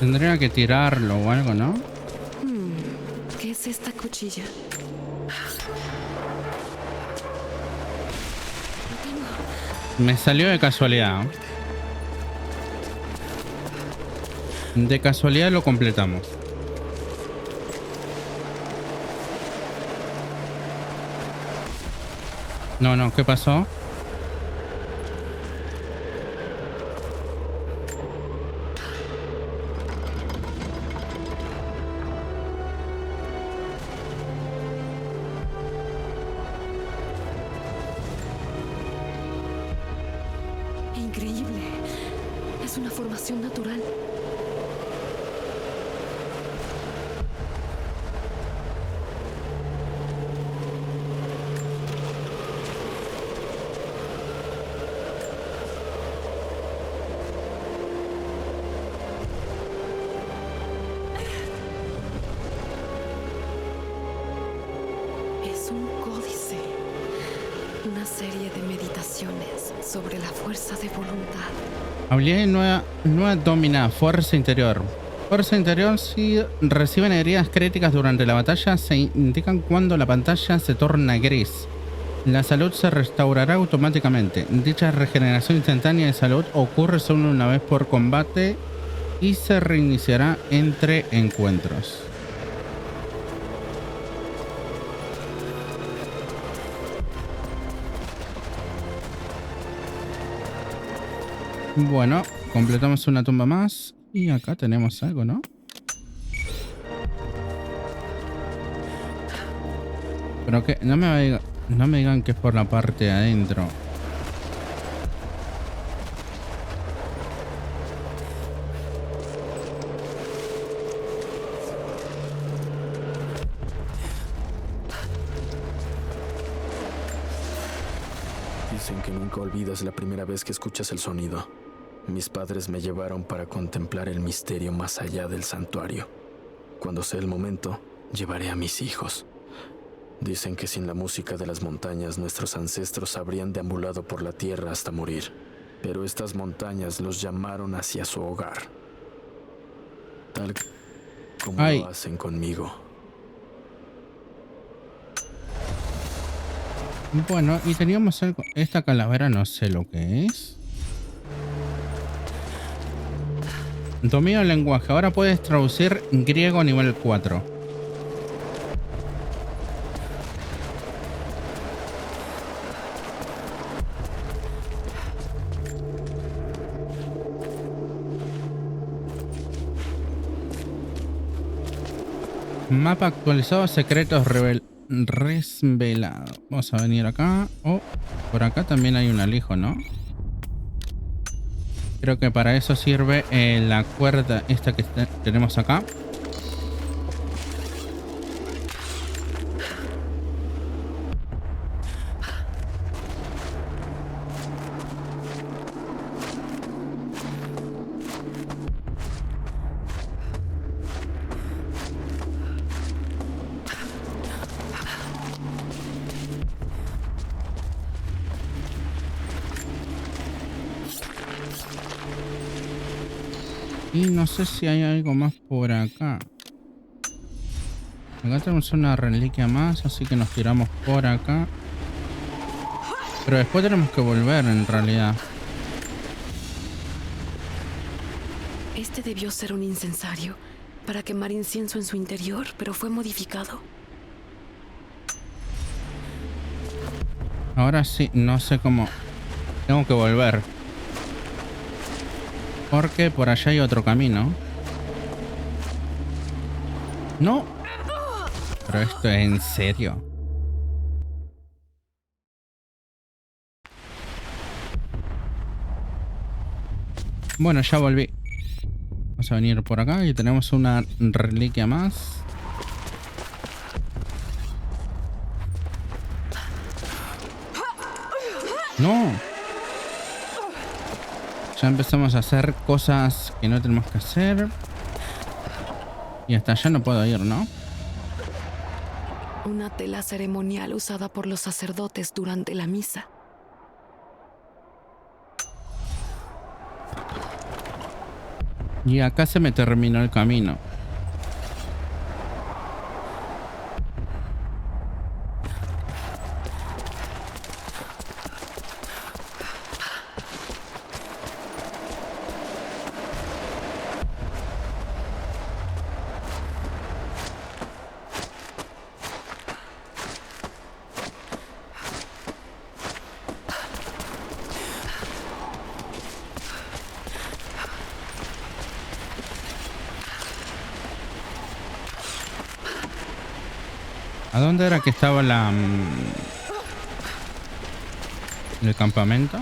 Tendría que tirarlo o algo, ¿no? ¿Qué es esta cuchilla? Me salió de casualidad. De casualidad lo completamos. No, ¿qué pasó? Increíble. Es una formación natural. Es un códice. Una una serie de meditaciones sobre la fuerza de voluntad. Habilidad nueva domina, fuerza interior. Fuerza interior, si reciben heridas críticas durante la batalla, se indican cuando la pantalla se torna gris. La salud se restaurará automáticamente. Dicha regeneración instantánea de salud ocurre solo una vez por combate y se reiniciará entre encuentros. Bueno, completamos una tumba más y acá tenemos algo, ¿no? Pero que no me digan que es por la parte de adentro. Dicen que nunca olvidas la primera vez que escuchas el sonido. Mis padres me llevaron para contemplar el misterio más allá del santuario. Cuando sea el momento, llevaré a mis hijos. Dicen que sin la música de las montañas nuestros ancestros habrían deambulado por la tierra hasta morir. Pero estas montañas los llamaron hacia su hogar. Tal como lo hacen conmigo. Bueno, y teníamos algo. Esta calavera no sé lo que es. Dominio del lenguaje. Ahora puedes traducir griego a nivel 4. Mapa actualizado, secretos resvelados. Vamos a venir acá. Oh, por acá también hay un alijo, ¿no? Creo que para eso sirve la cuerda esta que tenemos acá. Y no sé si hay algo más por acá. Acá tenemos una reliquia más, así que nos tiramos por acá. Pero después tenemos que volver en realidad. Este debió ser un incensario para quemar incienso en su interior, pero fue modificado. Ahora sí, no sé cómo. Tengo que volver. Porque por allá hay otro camino. No. Pero esto es en serio. Bueno, ya volví. Vamos a venir por acá y tenemos una reliquia más. No. Ya empezamos a hacer cosas que no tenemos que hacer. Y hasta allá no puedo ir, ¿no? Una tela ceremonial usada por los sacerdotes durante la misa. Y acá se me terminó el camino. ¿A dónde era que estaba el campamento?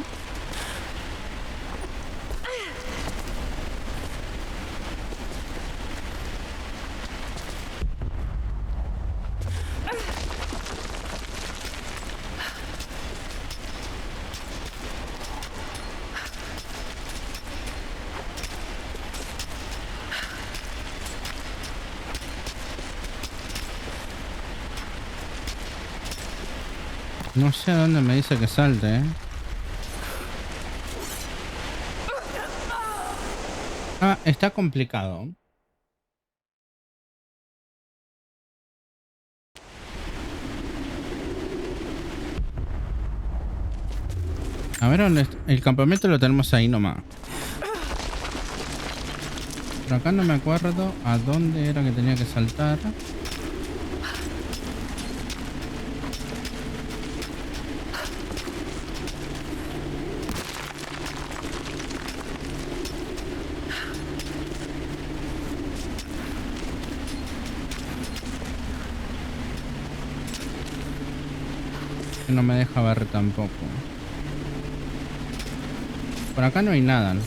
No sé a dónde me dice que salte, ¿eh? Ah, está complicado. A ver dónde está. El campamento lo tenemos ahí nomás. Pero acá no me acuerdo a dónde era que tenía que saltar. No me deja ver tampoco. Por acá no hay nada, ¿no?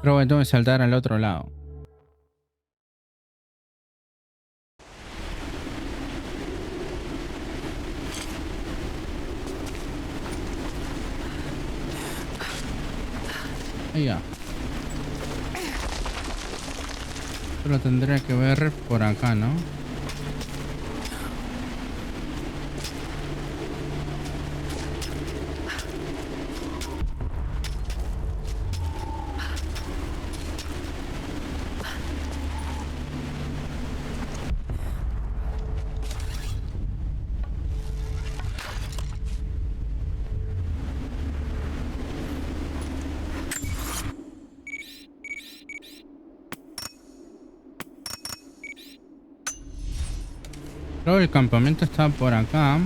Pero bueno, tengo que saltar al otro lado. Ahí ya. Pero tendría que ver por acá, ¿no? Creo que el campamento está por acá.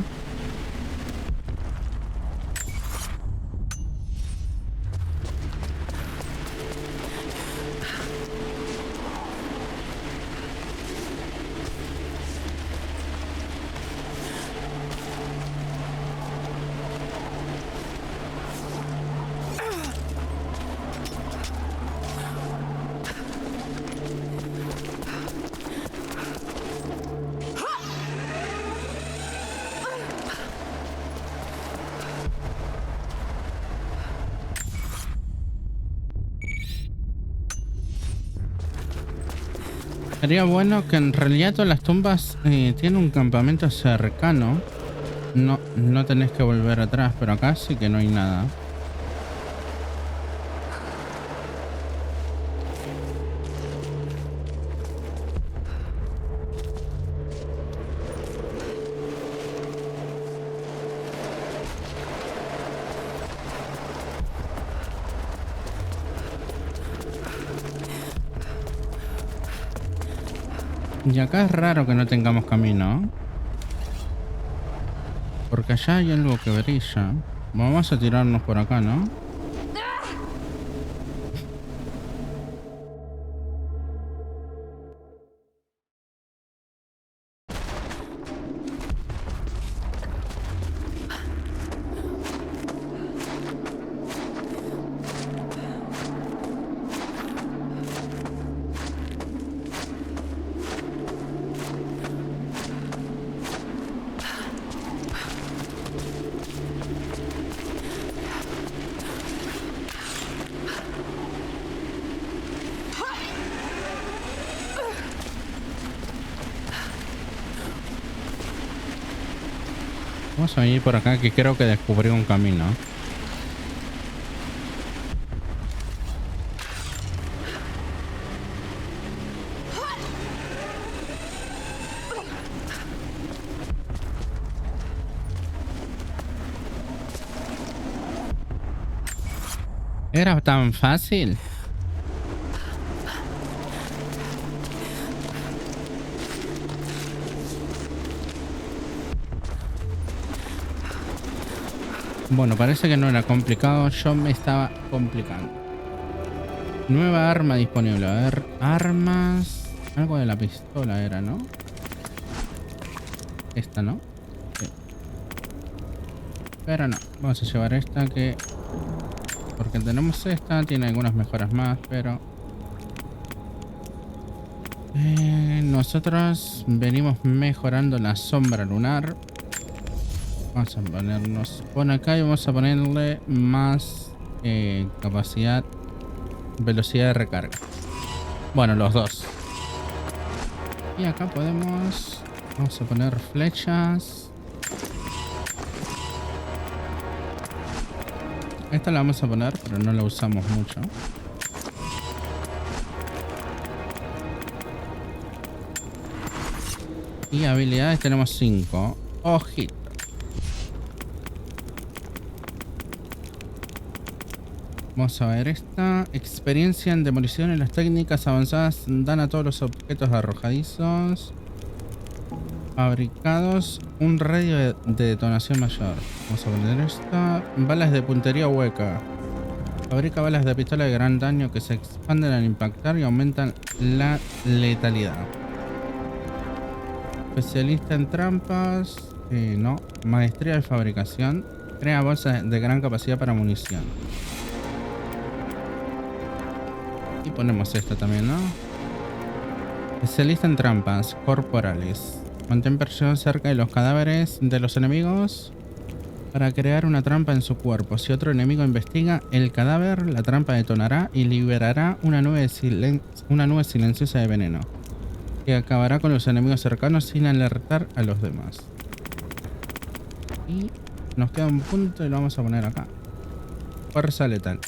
Sería bueno que en realidad todas las tumbas tienen un campamento cercano. No tenés que volver atrás, pero acá sí que no hay nada. Y acá es raro que no tengamos camino. Porque allá hay algo que brilla. Vamos a tirarnos por acá, ¿no? Vamos a venir por acá que creo que descubrí un camino. ¿Era tan fácil? Bueno, parece que no era complicado. Yo me estaba complicando. Nueva arma disponible. A ver, armas. Algo de la pistola era, ¿no? Esta, ¿no? Sí. Pero no. Vamos a llevar esta que... Porque tenemos esta. Tiene algunas mejoras más, pero... nosotros venimos mejorando la sombra lunar. Vamos a ponernos por acá y vamos a ponerle más capacidad, velocidad de recarga. Bueno, los dos. Y acá podemos Vamos a poner flechas. Esta la vamos a poner, pero no la usamos mucho. Y habilidades tenemos 5. Ojito. Vamos a ver esta. Experiencia en demolición y las técnicas avanzadas dan a todos los objetos arrojadizos fabricados un radio de detonación mayor. Vamos a poner esta. Balas de puntería hueca. Fabrica balas de pistola de gran daño que se expanden al impactar y aumentan la letalidad. Especialista en trampas. No. Maestría de fabricación. Crea bolsas de gran capacidad para munición. Y ponemos esta también, ¿no? Especialista en trampas corporales. Mantén presión cerca de los cadáveres de los enemigos para crear una trampa en su cuerpo. Si otro enemigo investiga el cadáver, la trampa detonará y liberará una nube silenciosa de veneno que acabará con los enemigos cercanos sin alertar a los demás. Y nos queda un punto y lo vamos a poner acá. Fuerza letal.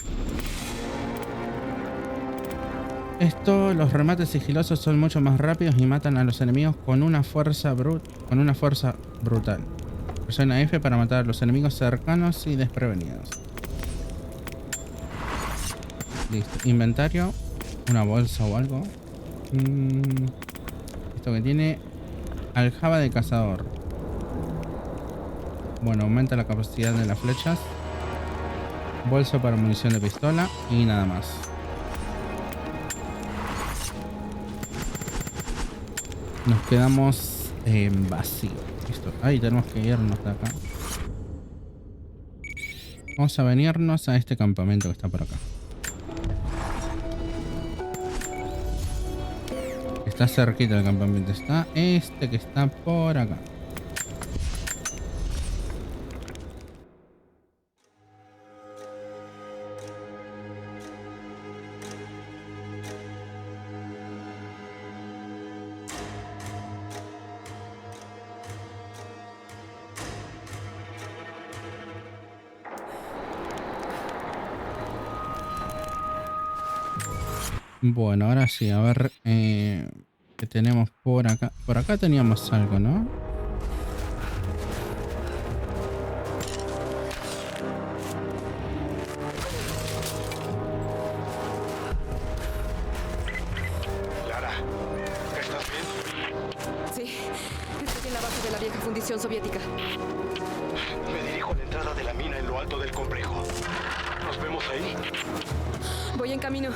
Los remates sigilosos son mucho más rápidos y matan a los enemigos con una fuerza brutal. Presiona F para matar a los enemigos cercanos y desprevenidos. Listo. Inventario. Una bolsa o algo. Esto que tiene aljaba de cazador. Bueno, aumenta la capacidad de las flechas. Bolsa para munición de pistola y nada más. Nos quedamos en vacío. Listo. Ahí tenemos que irnos de acá. Vamos a venirnos a este campamento que está por acá. Está cerquita del campamento. Está este que está por acá. Bueno, ahora sí, a ver qué tenemos por acá. Por acá teníamos algo, ¿no? Lara, ¿estás bien? Sí, estoy en la base de la vieja fundición soviética. Me dirijo a la entrada de la mina en lo alto del complejo. ¿Nos vemos ahí? Voy en camino.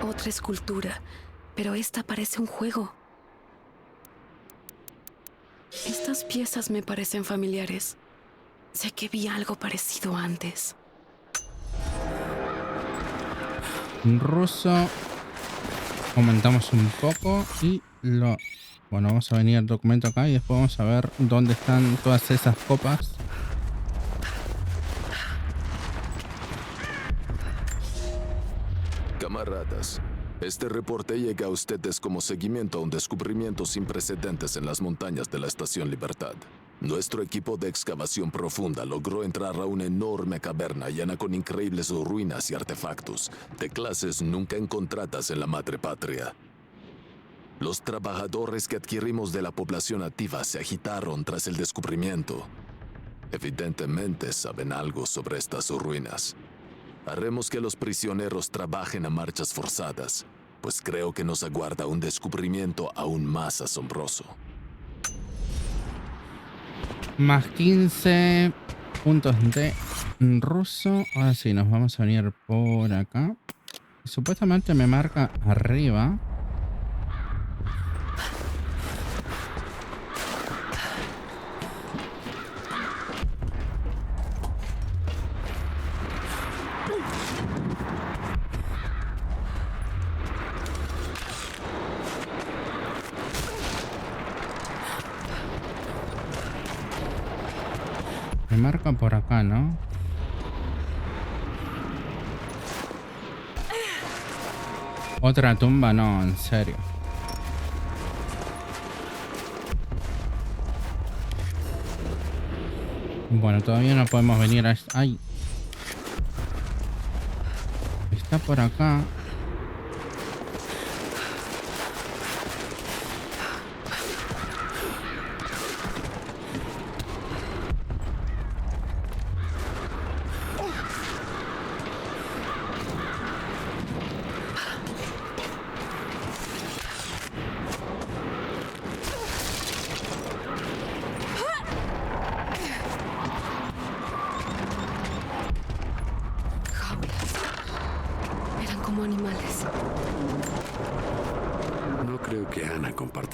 Otra escultura, pero esta parece un juego. Estas piezas me parecen familiares. Sé que vi algo parecido antes. Ruso. Aumentamos un poco y lo... Bueno, vamos a venir al documento acá y después vamos a ver dónde están todas esas copas. Camaradas, este reporte llega a ustedes como seguimiento a un descubrimiento sin precedentes en las montañas de la Estación Libertad. Nuestro equipo de excavación profunda logró entrar a una enorme caverna llena con increíbles ruinas y artefactos, de clases nunca encontradas en la madre patria. Los trabajadores que adquirimos de la población nativa se agitaron tras el descubrimiento. Evidentemente saben algo sobre estas ruinas. Haremos que los prisioneros trabajen a marchas forzadas, pues creo que nos aguarda un descubrimiento aún más asombroso. Más 15 puntos de ruso. Ahora sí, nos vamos a venir por acá. Supuestamente me marca arriba. Me marca por acá, ¿no? Otra tumba, no, en serio. Bueno, todavía no podemos venir a esto. ¡Ay! Está por acá.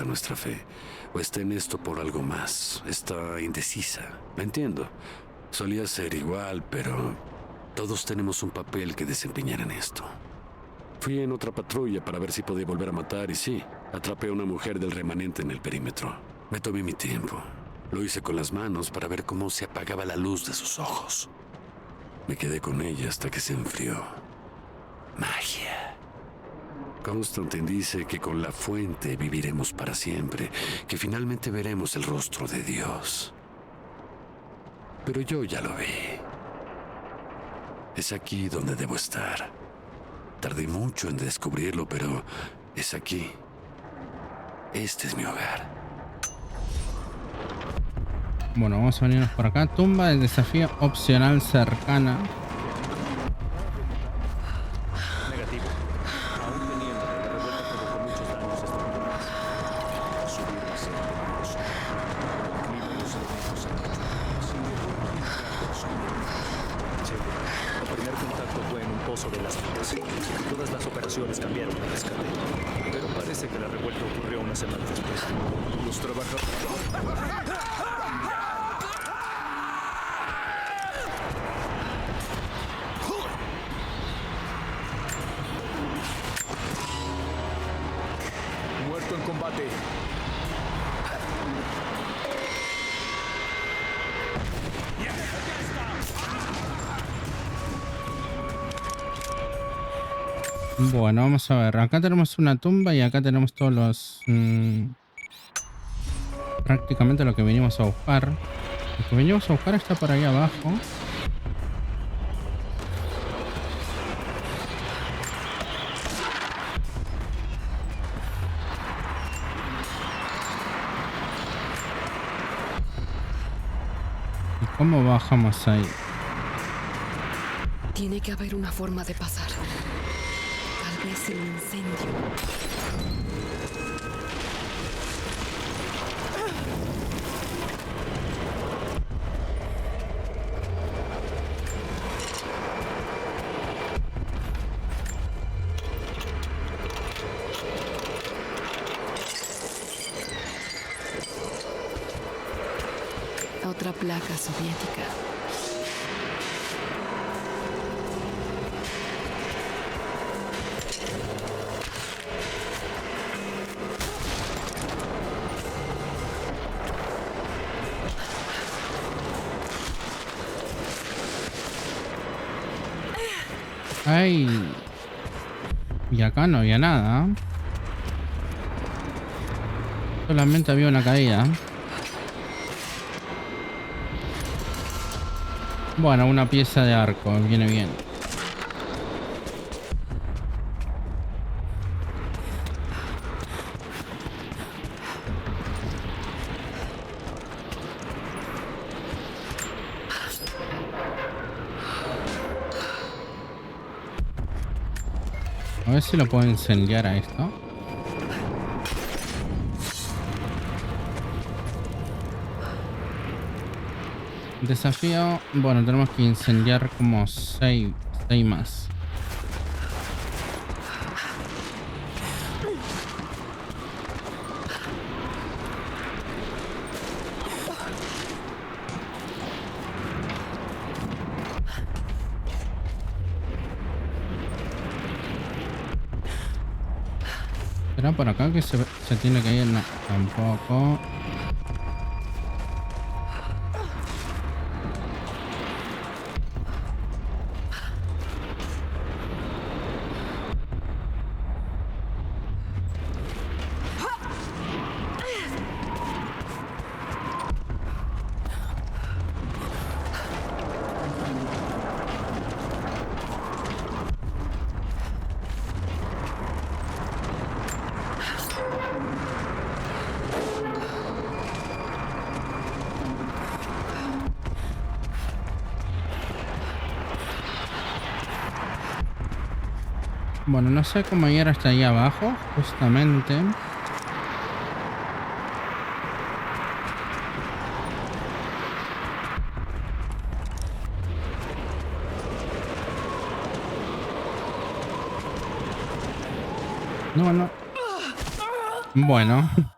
Nuestra fe, o está en esto por algo más. Está indecisa. La entiendo. Solía ser igual, pero todos tenemos un papel que desempeñar en esto. Fui en otra patrulla para ver si podía volver a matar y sí, atrapé a una mujer del remanente en el perímetro. Me tomé mi tiempo. Lo hice con las manos para ver cómo se apagaba la luz de sus ojos. Me quedé con ella hasta que se enfrió. Magia. Constantine dice que con la fuente viviremos para siempre, que finalmente veremos el rostro de Dios. Pero yo ya lo vi. Es aquí donde debo estar. Tardé mucho en descubrirlo, pero es aquí. Este es mi hogar. Bueno, vamos a venirnos por acá. Tumba de desafío opcional cercana. Todas las operaciones cambiaron de rescate, pero parece que la revuelta ocurrió unas semanas después. Los trabajadores... Muerto en combate. Bueno, vamos a ver. Acá tenemos una tumba y acá tenemos todos los... prácticamente lo que venimos a buscar. Lo que venimos a buscar está por ahí abajo. ¿Y cómo bajamos ahí? Tiene que haber una forma de pasar. Tal vez el incendio. Otra placa soviética. Ay. Y acá no había nada. Solamente había una caída. Bueno, una pieza de arco. Viene bien. A ver si lo puedo incendiar a esto. Desafío. Bueno, tenemos que incendiar como 6 más. ¿Será por acá que se tiene que ir? No, tampoco. Bueno, no sé cómo ir hasta ahí abajo, justamente. No. Bueno.